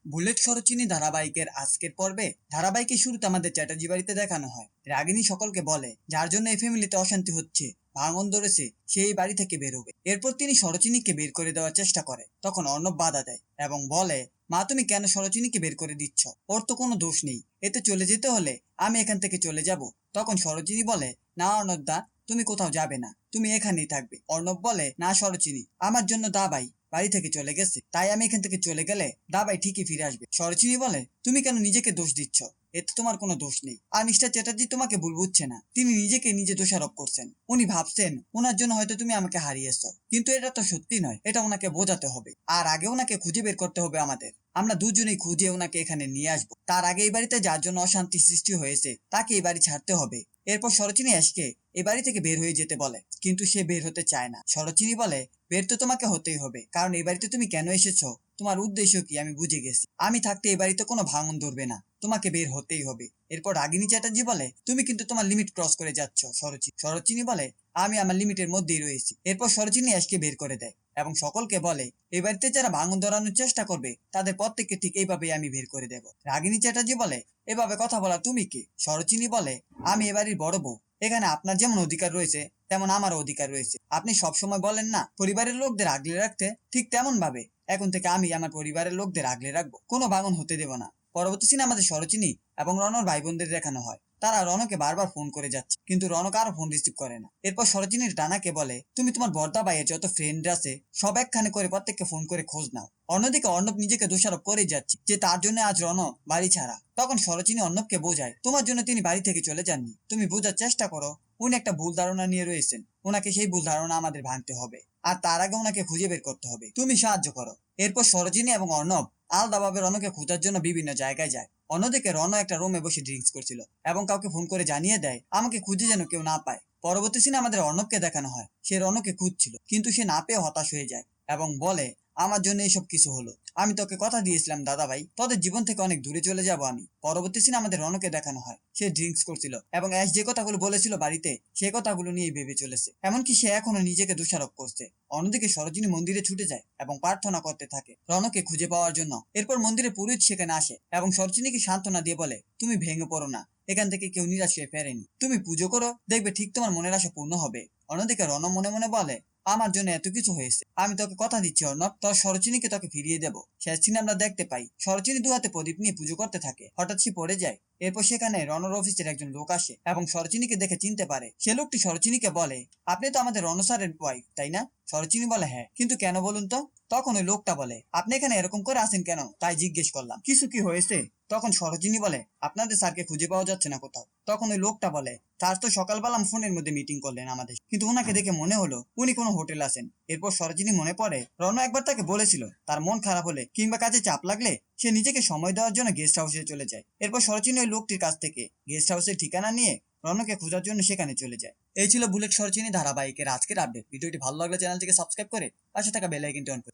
Bullet Sarojini ধারাবাহিকের আজকের পর্বে ধারাবাহিকের শুরুতে আমাদের চ্যাটার্জি বাড়িতে দেখানো হয়। রাগিনী সকলকে বলে যার জন্য এই ফ্যামিলিতে অশান্তি হচ্ছে, ভাঙন ধরেছে, সে এই বাড়ি থেকে বের হবে। এরপর তিনি সরোজিনীকে বের করে দেওয়ার চেষ্টা করে, তখন অর্ণব বাধা দেয় এবং বলে, মা তুমি কেন সরোজিনীকে বের করে দিচ্ছ? ওর তো কোনো দোষ নেই, এতে চলে যেতে হলে আমি এখান থেকে চলে যাব। তখন সরোজিনী বলে, না অর্ণব দা, তুমি কোথাও যাবে না, তুমি এখানেই থাকবে। অর্ণব বলে, না সরোজিনী, আমার জন্য দাবাই বাড়ি থেকে চলে গেছে, তাই আমি এখান থেকে চলে গেলে দাবাই ঠিকই ফিরে আসবে। সরোজিনী বলে, তুমি কেন নিজেকে দোষ দিচ্ছ? এতে তোমার কোনো দোষ নেই। আর মিস্টার চ্যাটার্জি তোমাকে ভুল বুঝছে না, তিনি নিজেকে নিজে দোষারোপ করছেন। উনি ভাবছেন ওনার জন্য হয়তো তুমি আমাকে হারিয়েছো, কিন্তু এটা তো সত্যি নয়, এটা ওনাকে বোঝাতে হবে। আর আগে ওনাকে খুঁজে বের করতে হবে আমাদের। আমরা দুজনেই খুঁজে ওনাকে এখানে নিয়ে আসবো। তার আগে এই বাড়িতে যার জন্য অশান্তি সৃষ্টি হয়েছে তাকে এই বাড়ি ছাড়তে হবে। এরপর সরোজিনী অ্যাশকে এ বাড়ি থেকে বের হয়ে যেতে বলে, কিন্তু সে বের হতে চায় না। সরোজিনী বলে, বের তো তোমাকে হতেই হবে, কারণ এই বাড়িতে তুমি কেন এসেছো, তোমার উদ্দেশ্য কি আমি বুঝে গেছি। আমি থাকতে এই বাড়িতে কোনো ভাঙন ধরবে না, তোমাকে বের হতেই হবে। এরপর রাগিনী চ্যাটার্জি বলে, তুমি কিন্তু তোমার লিমিট ক্রস করে যাচ্ছ সরোজিনী। সরোজিনী বলে, আমি আমার লিমিটের মধ্যেই রয়েছি। এরপর সরোজিনী অ্যাশকে বের করে দেয় এবং সকলকে বলে, এই বাড়িতে যারা ভাঙন ধরানোর চেষ্টা করবে তাদের প্রত্যেককে ঠিক এইভাবেই আমি বের করে দেব। রাগিনী চ্যাটার্জি বলে, এভাবে কথা বলা তুমি কে? সরোজিনী বলে, আমি এ বাড়ির বড় বউ, এখানে আপনার যেমন অধিকার রয়েছে তেমন আমারও অধিকার রয়েছে। আপনি সবসময় বলেন না পরিবারের লোকদের আগলে রাখতে, ঠিক তেমন ভাবে এখন থেকে আমি আমার পরিবারের লোকদের আগলে রাখবো, কোনো ভাঙন হতে দেব না। পরবর্তী সিনে আমাদের সরোজিনী এবং রনর ভাই বোনদের দেখানো হয়। তারা রনকে বারবার ফোন করে যাচ্ছে, কিন্তু রনক আরো ফোন রিসিভ করে না। এরপর সরোজিনীর ডানাকে বলে, তুমি তোমার বর্দা ভাইয়ের যত ফ্রেন্ড আছে সব একখানে করে প্রত্যেককে ফোন করে খোঁজ নাও। অন্যদিকে অর্ণব নিজেকে দোষারোপ করে যাচ্ছে যে তার জন্য আজ রন বাড়ি ছাড়া। তখন সরোজিনী অর্ণবকে বোঝায়, তোমার জন্য তিনি বাড়ি থেকে চলে যাননি, তুমি বোঝার চেষ্টা করো। উনি একটা ভুল ধারণা নিয়ে রয়েছেন, ওনাকে সেই ভুল ধারণা আমাদের ভাঙতে হবে, আর তার আগে ওনাকে খুঁজে বের করতে হবে, তুমি সাহায্য করো। এরপর সরোজিনী এবং অর্ণব আলাদাভাবে রনকে খোঁজার জন্য বিভিন্ন জায়গায় যায়। অন্যদিকে রন একটা রুমে বসে ড্রিঙ্কস করছিল এবং কাউকে ফোন করে জানিয়ে দেয়, আমাকে খুঁজে যেন কেউ না পায়। পরবর্তী সিনে আমাদের অর্ণবকে দেখানো হয়, সে রনকে খুঁজছিল, কিন্তু সে না পেয়ে হতাশ হয়ে যায় এবং বলে, আমার জন্য এইসব কিছু হলো, আমি তোকে কথা দিয়েছিলাম দাদা ভাই, তোদের জীবন থেকে অনেক দূরে চলে যাব আমি। পরবর্তী সিনে আমাদের রনকে দেখানো হয়, সে ড্রিঙ্কস করছিল এবং অ্যাশ যে কথাগুলো বলেছিল বাড়িতে, সে কথাগুলো নিয়ে ভেবে চলেছে, এমনকি সে এখনো নিজেকে দোষারোপ করছে। অন্যদিকে সরোজিনী মন্দিরে ছুটে যায় এবং প্রার্থনা করতে থাকে রনকে খুঁজে পাওয়ার জন্য। এরপর মন্দিরে পুরোহিত সেখানে আসে এবং সরোজিনীকে সান্ত্বনা দিয়ে বলে, তুমি ভেঙে পড়ো না, এখান থেকে কেউ নিরাশ হয়ে ফেরেনি, তুমি পুজো করো, দেখবে ঠিক তোমার মনের আশা পূর্ণ হবে। অন্যদিকে রন মনে মনে বলে, আমার জন্য এত কিছু হয়েছে, আমি তোকে কথা দিচ্ছি অর্ণব, তোর সরোজিনীকে তোকে ফিরিয়ে দেবো। শেষ সিনে আমরা দেখতে পাই সরোজিনী দু হাতে প্রদীপ নিয়ে পুজো করতে থাকে, হঠাৎ সে পড়ে যায়। এরপর সেখানে রনর অফিসের একজন লোক আসে এবং সরোজিনীকে দেখে চিনতে পারে। সে লোকটি সরোজিনীকে বলে, আপনি তো আমাদের রণ স্যারের ওয়াইফ তাই না? সরোজিনী বলে, হ্যাঁ, কিন্তু কেন বলুন তো? তখন ওই লোকটা বলে, আপনি এখানে এরকম করে আসেন কেন, তাই জিজ্ঞেস করলাম, কিছু কি হয়েছে? তখন সরোজিনী বলে, আপনাদের স্যারকে খুঁজে পাওয়া যাচ্ছে না কোথাও। তখন ওই লোকটা বলে, স্যার তো সকালবেলা ফোনের মধ্যে মিটিং করলেন আমাদের, কিন্তু ওনাকে দেখে মনে হলো উনি কোনো হোটেল আছেন। এরপর সরোজিনী মনে পড়ে রণ একবার তাকে বলেছিল তার মন খারাপ হলে কিংবা কাজে চাপ লাগলে সে নিজেকে সময় দেওয়ার জন্য গেস্ট হাউসে চলে যায়। এরপর সরোজিনী ওই লোকটির কাছ থেকে গেস্ট হাউসের ঠিকানা নিয়ে রণকে খোঁজার জন্য সেখানে চলে যায়। এই ছিল বুলেট সরোজিনী ধারাবাহিকের আজকের আপডেট। ভিডিওটি ভালো লাগলে চ্যানেলটিকে সাবস্ক্রাইব করে পাশে থাকা বেল আইকনটি অন করে